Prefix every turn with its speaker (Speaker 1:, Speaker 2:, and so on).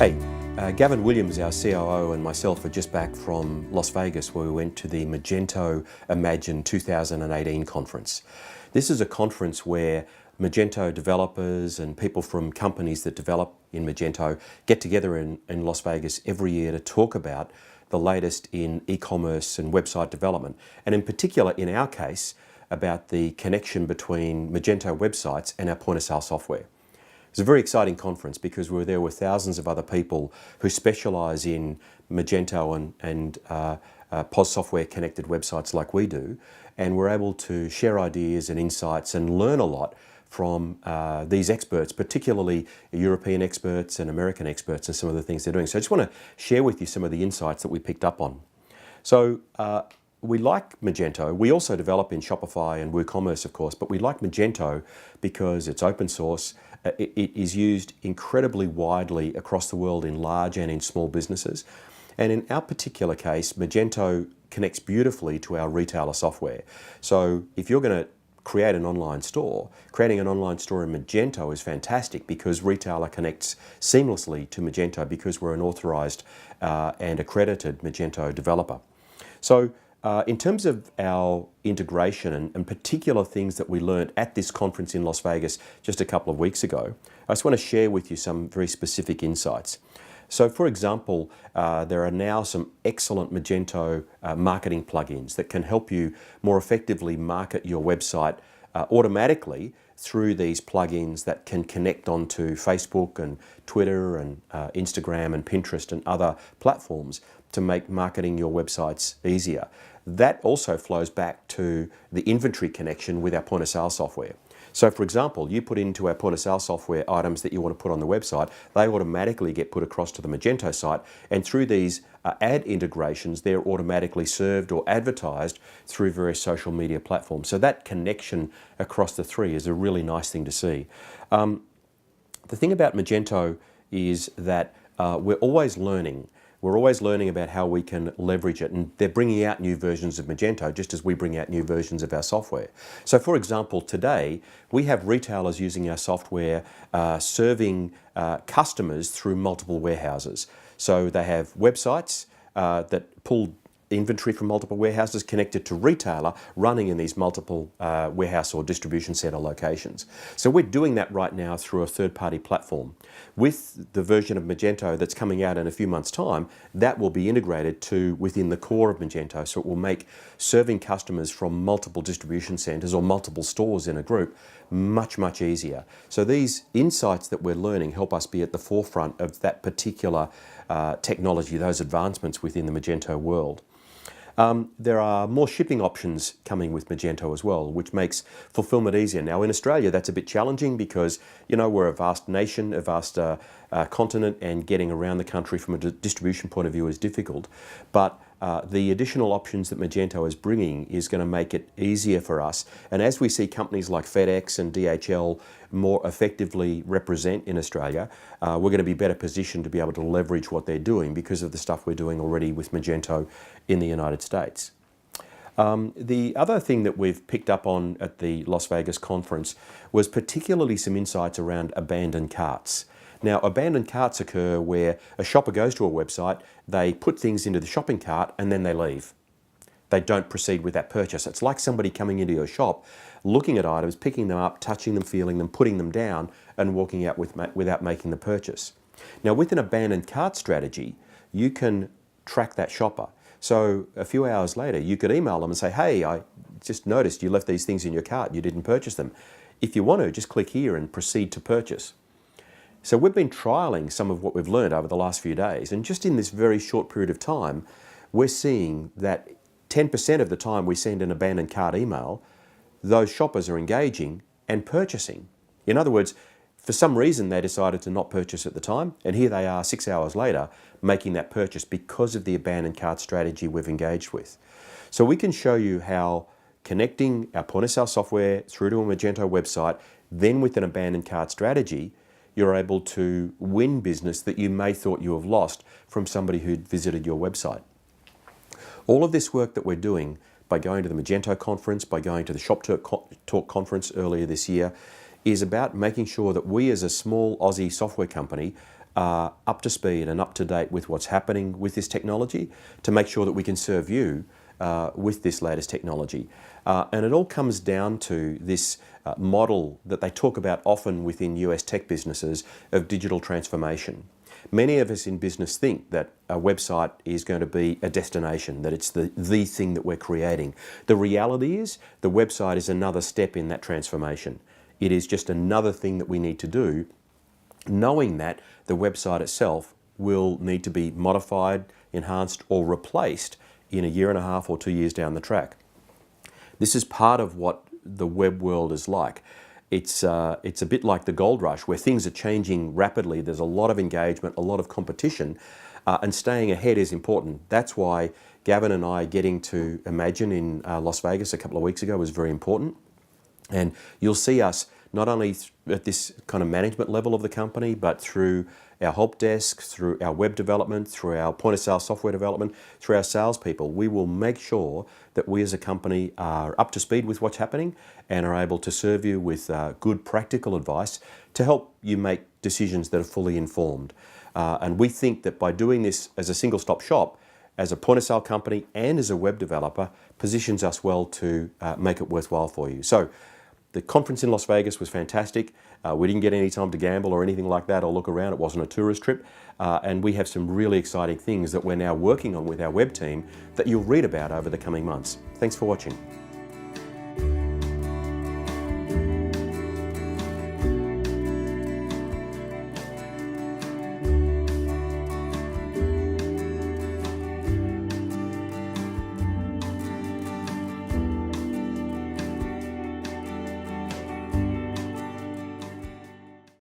Speaker 1: Hey, Gavin Williams, our COO, and myself are just back from Las Vegas, where we went to the Magento Imagine 2018 conference. This is a conference where Magento developers and people from companies that develop in Magento get together in Las Vegas every year to talk about the latest in e-commerce and website development, and in particular, in our case, about the connection between Magento websites and our point-of-sale software. It was a very exciting conference because we were there with thousands of other people who specialise in Magento and POS software connected websites like we do, and we're able to share ideas and insights and learn a lot from these experts, particularly European experts and American experts, and some of the things they're doing. So I just want to share with you some of the insights that we picked up on. So we like Magento. We also develop in Shopify and WooCommerce, of course, but we like Magento because it's open source. It is used incredibly widely across the world in large and in small businesses. And in our particular case, Magento connects beautifully to our retailer software. So if you're going to create an online store, creating an online store in Magento is fantastic because retailer connects seamlessly to Magento because we're an authorized and accredited Magento developer. So in terms of our integration and particular things that we learned at this conference in Las Vegas just a couple of weeks ago, I just want to share with you some very specific insights. So for example, there are now some excellent Magento marketing plugins that can help you more effectively market your website automatically through these plugins that can connect onto Facebook and Twitter and Instagram and Pinterest and other platforms to make marketing your websites easier. That also flows back to the inventory connection with our point of sale software. So for example, you put into our point of sale software items that you want to put on the website, they automatically get put across to the Magento site, and through these ad integrations, they're automatically served or advertised through various social media platforms. So that connection across the three is a really nice thing to see. The thing about Magento is that we're always learning. We're always learning about how we can leverage it, and they're bringing out new versions of Magento just as we bring out new versions of our software. So for example, today we have retailers using our software serving customers through multiple warehouses. So they have websites that pull inventory from multiple warehouses connected to retailer running in these multiple warehouse or distribution center locations. So we're doing that right now through a third-party platform. With the version of Magento that's coming out in a few months' time, that will be integrated to within the core of Magento, so it will make serving customers from multiple distribution centers or multiple stores in a group much, much easier. So these insights that we're learning help us be at the forefront of that particular technology, those advancements within the Magento world. There are more shipping options coming with Magento as well, which makes fulfillment easier. Now in Australia, that's a bit challenging because, you know, we're a vast nation, a vast continent, and getting around the country from a distribution point of view is difficult. But the additional options that Magento is bringing is going to make it easier for us. And as we see companies like FedEx and DHL more effectively represent in Australia, we're going to be better positioned to be able to leverage what they're doing because of the stuff we're doing already with Magento in the United States. The other thing that we've picked up on at the Las Vegas conference was particularly some insights around abandoned carts. Now, abandoned carts occur where a shopper goes to a website, they put things into the shopping cart, and then they leave. They don't proceed with that purchase. It's like somebody coming into your shop, looking at items, picking them up, touching them, feeling them, putting them down, and walking out without making the purchase. Now, with an abandoned cart strategy, you can track that shopper. So a few hours later, you could email them and say, hey, I just noticed you left these things in your cart, you didn't purchase them. If you want to, just click here and proceed to purchase. So we've been trialing some of what we've learned over the last few days, and just in this very short period of time, we're seeing that 10% of the time we send an abandoned cart email, those shoppers are engaging and purchasing. In other words, for some reason they decided to not purchase at the time, and here they are 6 hours later making that purchase because of the abandoned cart strategy we've engaged with. So we can show you how connecting our point of sale software through to a Magento website, then with an abandoned cart strategy, you're able to win business that you may thought you have lost from somebody who'd visited your website. All of this work that we're doing by going to the Magento conference, by going to the Shop Talk conference earlier this year, is about making sure that we as a small Aussie software company are up to speed and up to date with what's happening with this technology to make sure that we can serve you with this latest technology. And it all comes down to this model that they talk about often within US tech businesses of digital transformation. Many of us in business think that a website is going to be a destination, that it's the thing that we're creating. The reality is the website is another step in that transformation. It is just another thing that we need to do, knowing that the website itself will need to be modified, enhanced, or replaced in a year and a half or 2 years down the track. This is part of what the web world is like. It's a bit like the gold rush, where things are changing rapidly. There's a lot of engagement, a lot of competition, and staying ahead is important. That's why Gavin and I getting to Imagine in Las Vegas a couple of weeks ago was very important. And you'll see us not only at this kind of management level of the company, but through our help desk, through our web development, through our point of sale software development, through our salespeople. We will make sure that we as a company are up to speed with what's happening and are able to serve you with good practical advice to help you make decisions that are fully informed. And we think that by doing this as a single stop shop, as a point of sale company and as a web developer, positions us well to make it worthwhile for you. So the conference in Las Vegas was fantastic. We didn't get any time to gamble or anything like that or look around. It wasn't a tourist trip. And we have some really exciting things that we're now working on with our web team that you'll read about over the coming months. Thanks for watching.